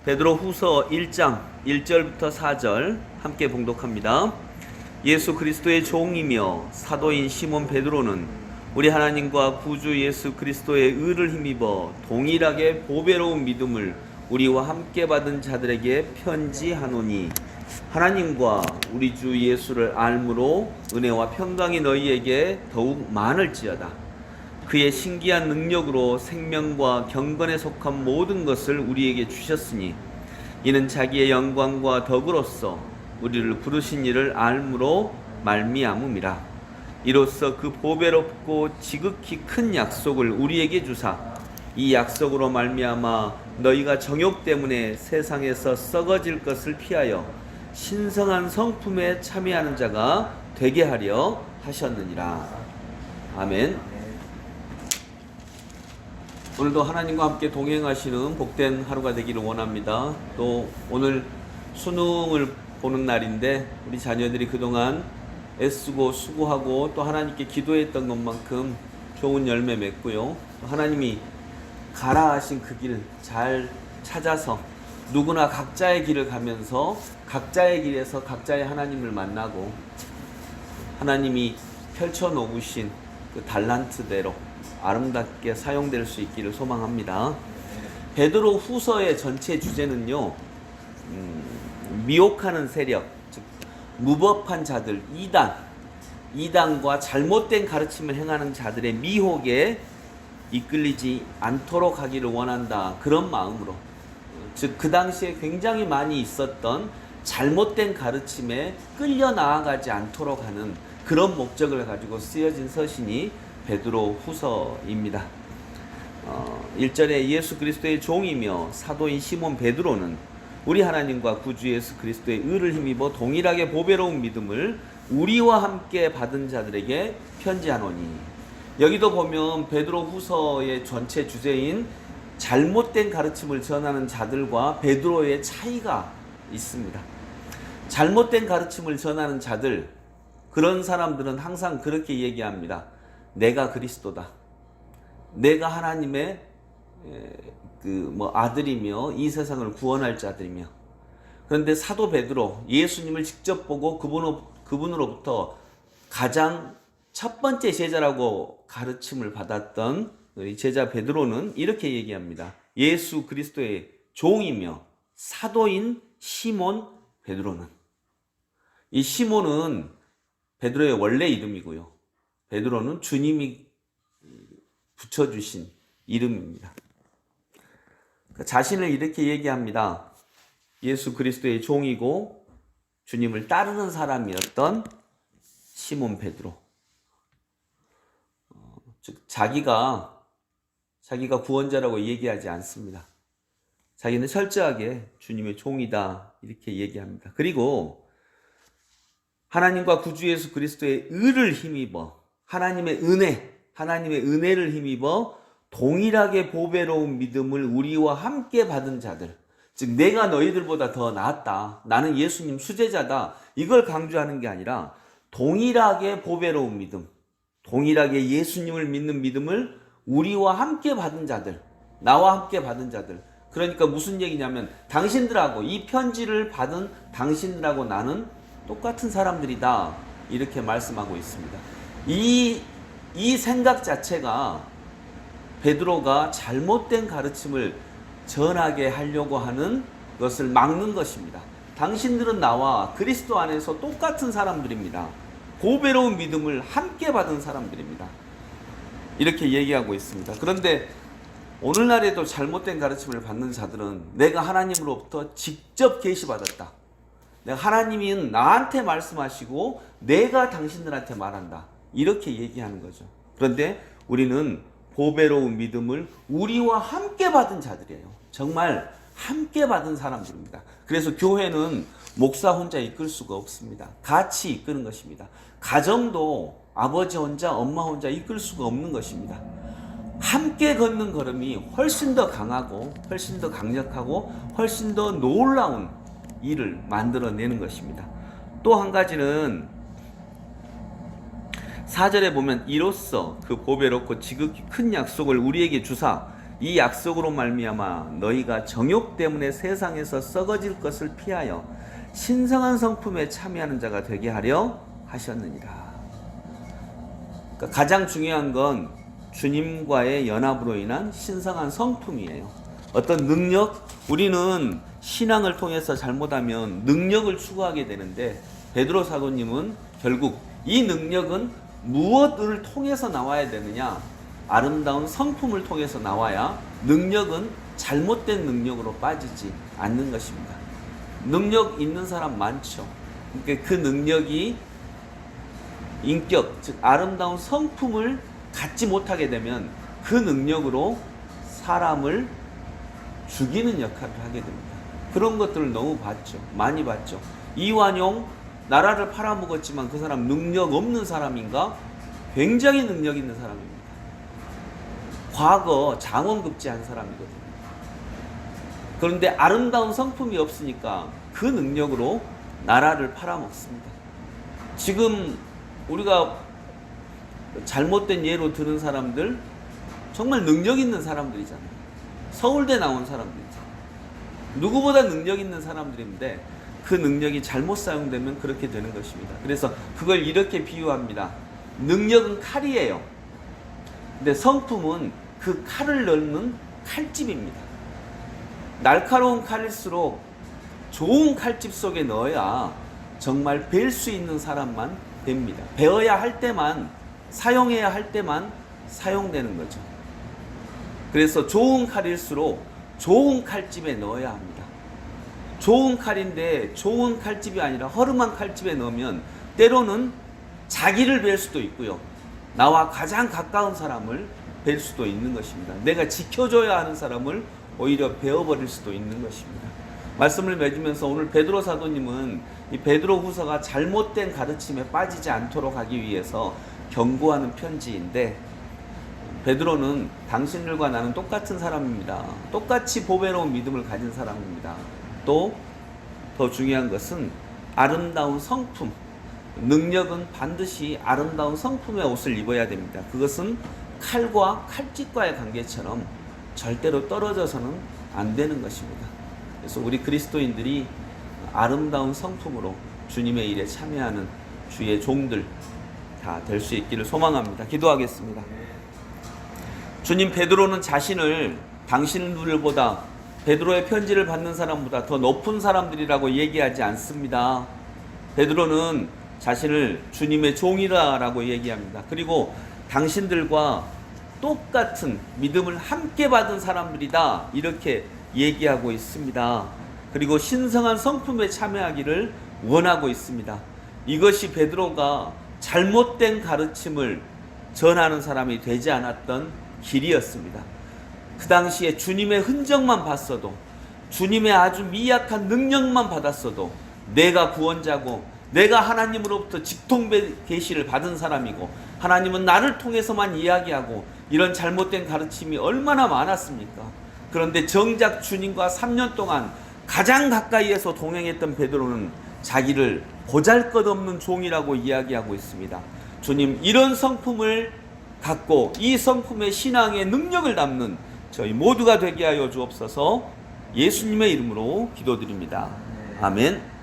베드로 후서 1장 1절부터 4절 함께 봉독합니다. 예수 그리스도의 종이며 사도인 시몬 베드로는 우리 하나님과 구주 예수 그리스도의 의를 힘입어 동일하게 보배로운 믿음을 우리와 함께 받은 자들에게 편지하노니, 하나님과 우리 주 예수를 알므로 은혜와 평강이 너희에게 더욱 많을지어다. 그의 신기한 능력으로 생명과 경건에 속한 모든 것을 우리에게 주셨으니, 이는 자기의 영광과 덕으로서 우리를 부르신 이를 알므로 말미암음이라. 이로써 그 보배롭고 지극히 큰 약속을 우리에게 주사, 이 약속으로 말미암아 너희가 정욕 때문에 세상에서 썩어질 것을 피하여 신성한 성품에 참여하는 자가 되게 하려 하셨느니라. 아멘. 오늘도 하나님과 함께 동행하시는 복된 하루가 되기를 원합니다. 또 오늘 수능을 보는 날인데 우리 자녀들이 그동안 애쓰고 수고하고 또 하나님께 기도했던 것만큼 좋은 열매 맺고요. 또 하나님이 가라 하신 그 길 잘 찾아서 누구나 각자의 길을 가면서 각자의 길에서 각자의 하나님을 만나고 하나님이 펼쳐놓으신 그 달란트대로 아름답게 사용될 수 있기를 소망합니다. 베드로 후서의 전체 주제는요, 미혹하는 세력, 즉 무법한 자들, 이단과 잘못된 가르침을 행하는 자들의 미혹에 이끌리지 않도록 하기를 원한다, 그런 마음으로, 즉 그 당시에 굉장히 많이 있었던 잘못된 가르침에 끌려 나아가지 않도록 하는 그런 목적을 가지고 쓰여진 서신이 베드로 후서입니다. 1절에 예수 그리스도의 종이며 사도인 시몬 베드로는 우리 하나님과 구주 예수 그리스도의 의를 힘입어 동일하게 보배로운 믿음을 우리와 함께 받은 자들에게 편지하노니, 여기도 보면 베드로 후서의 전체 주제인 잘못된 가르침을 전하는 자들과 베드로의 차이가 있습니다. 잘못된 가르침을 전하는 자들, 그런 사람들은 항상 그렇게 얘기합니다. 내가 그리스도다. 내가 하나님의 아들이며 이 세상을 구원할 자들이며. 그런데 사도 베드로, 예수님을 직접 보고 그분으로부터 가장 첫 번째 제자라고 가르침을 받았던 우리 제자 베드로는 이렇게 얘기합니다. 예수 그리스도의 종이며 사도인 시몬 베드로는. 이 시몬은 베드로의 원래 이름이고요, 베드로는 주님이 붙여주신 이름입니다. 자신을 이렇게 얘기합니다. 예수 그리스도의 종이고 주님을 따르는 사람이었던 시몬 베드로. 즉 자기가 구원자라고 얘기하지 않습니다. 자기는 철저하게 주님의 종이다, 이렇게 얘기합니다. 그리고 하나님과 구주 예수 그리스도의 의를 힘입어, 하나님의 은혜를 힘입어 동일하게 보배로운 믿음을 우리와 함께 받은 자들, 즉 내가 너희들보다 더 낫다, 나는 예수님 수제자다, 이걸 강조하는 게 아니라 동일하게 보배로운 믿음, 동일하게 예수님을 믿는 믿음을 우리와 함께 받은 자들, 나와 함께 받은 자들. 그러니까 무슨 얘기냐면 당신들하고, 이 편지를 받은 당신들하고 나는 똑같은 사람들이다, 이렇게 말씀하고 있습니다. 이 생각 자체가 베드로가 잘못된 가르침을 전하게 하려고 하는 것을 막는 것입니다. 당신들은 나와 그리스도 안에서 똑같은 사람들입니다. 보배로운 믿음을 함께 받은 사람들입니다. 이렇게 얘기하고 있습니다. 그런데 오늘날에도 잘못된 가르침을 받는 자들은 내가 하나님으로부터 직접 계시받았다, 내가 하나님이 나한테 말씀하시고 내가 당신들한테 말한다, 이렇게 얘기하는 거죠. 그런데 우리는 보배로운 믿음을 우리와 함께 받은 자들이에요. 정말 함께 받은 사람들입니다. 그래서 교회는 목사 혼자 이끌 수가 없습니다. 같이 이끄는 것입니다. 가정도 아버지 혼자, 엄마 혼자 이끌 수가 없는 것입니다. 함께 걷는 걸음이 훨씬 더 강하고 훨씬 더 강력하고 훨씬 더 놀라운 일을 만들어내는 것입니다. 또 한 가지는 4절에 보면 이로써 그 보배롭고 지극히 큰 약속을 우리에게 주사, 이 약속으로 말미암아 너희가 정욕 때문에 세상에서 썩어질 것을 피하여 신성한 성품에 참여하는 자가 되게 하려 하셨느니라. 그러니까 가장 중요한 건 주님과의 연합으로 인한 신성한 성품이에요. 어떤 능력, 우리는 신앙을 통해서 잘못하면 능력을 추구하게 되는데 베드로 사도님은 결국 이 능력은 무엇을 통해서 나와야 되느냐? 아름다운 성품을 통해서 나와야 능력은 잘못된 능력으로 빠지지 않는 것입니다. 능력 있는 사람 많죠. 그러니까 그 능력이 인격, 즉 아름다운 성품을 갖지 못하게 되면 그 능력으로 사람을 죽이는 역할을 하게 됩니다. 그런 것들을 너무 봤죠. 많이 봤죠. 이완용 나라를 팔아먹었지만 그 사람 능력 없는 사람인가? 굉장히 능력 있는 사람입니다. 과거 장원급제한 사람이거든요. 그런데 아름다운 성품이 없으니까 그 능력으로 나라를 팔아먹습니다. 지금 우리가 잘못된 예로 드는 사람들 정말 능력 있는 사람들이잖아요. 서울대 나온 사람들이잖아요. 누구보다 능력 있는 사람들인데 그 능력이 잘못 사용되면 그렇게 되는 것입니다. 그래서 그걸 이렇게 비유합니다. 능력은 칼이에요. 근데 성품은 그 칼을 넣는 칼집입니다. 날카로운 칼일수록 좋은 칼집 속에 넣어야 정말 뵐 수 있는 사람만 됩니다. 배워야 할 때만, 사용해야 할 때만 사용되는 거죠. 그래서 좋은 칼일수록 좋은 칼집에 넣어야 합니다. 좋은 칼인데 좋은 칼집이 아니라 허름한 칼집에 넣으면 때로는 자기를 뵐 수도 있고요. 나와 가장 가까운 사람을 뵐 수도 있는 것입니다. 내가 지켜줘야 하는 사람을 오히려 베어버릴 수도 있는 것입니다. 말씀을 맺으면서 오늘 베드로 사도님은 이 베드로 후서가 잘못된 가르침에 빠지지 않도록 하기 위해서 경고하는 편지인데, 베드로는 당신들과 나는 똑같은 사람입니다. 똑같이 보배로운 믿음을 가진 사람입니다. 또 더 중요한 것은 아름다운 성품, 능력은 반드시 아름다운 성품의 옷을 입어야 됩니다. 그것은 칼과 칼집과의 관계처럼 절대로 떨어져서는 안 되는 것입니다. 그래서 우리 그리스도인들이 아름다운 성품으로 주님의 일에 참여하는 주의 종들 다 될 수 있기를 소망합니다. 기도하겠습니다. 주님, 베드로는 자신을 당신들보다, 베드로의 편지를 받는 사람보다 더 높은 사람들이라고 얘기하지 않습니다. 베드로는 자신을 주님의 종이라고 얘기합니다. 그리고 당신들과 똑같은 믿음을 함께 받은 사람들이다, 이렇게 얘기하고 있습니다. 그리고 신성한 성품에 참여하기를 원하고 있습니다. 이것이 베드로가 잘못된 가르침을 전하는 사람이 되지 않았던 길이었습니다. 그 당시에 주님의 흔적만 봤어도, 주님의 아주 미약한 능력만 받았어도 내가 구원자고 내가 하나님으로부터 직통 계시를 받은 사람이고 하나님은 나를 통해서만 이야기하고, 이런 잘못된 가르침이 얼마나 많았습니까? 그런데 정작 주님과 3년 동안 가장 가까이에서 동행했던 베드로는 자기를 보잘것없는 종이라고 이야기하고 있습니다. 주님, 이런 성품을 갖고 이 성품의 신앙의 능력을 담는 저희 모두가 되게 하여 주옵소서. 예수님의 이름으로 기도드립니다. 아멘.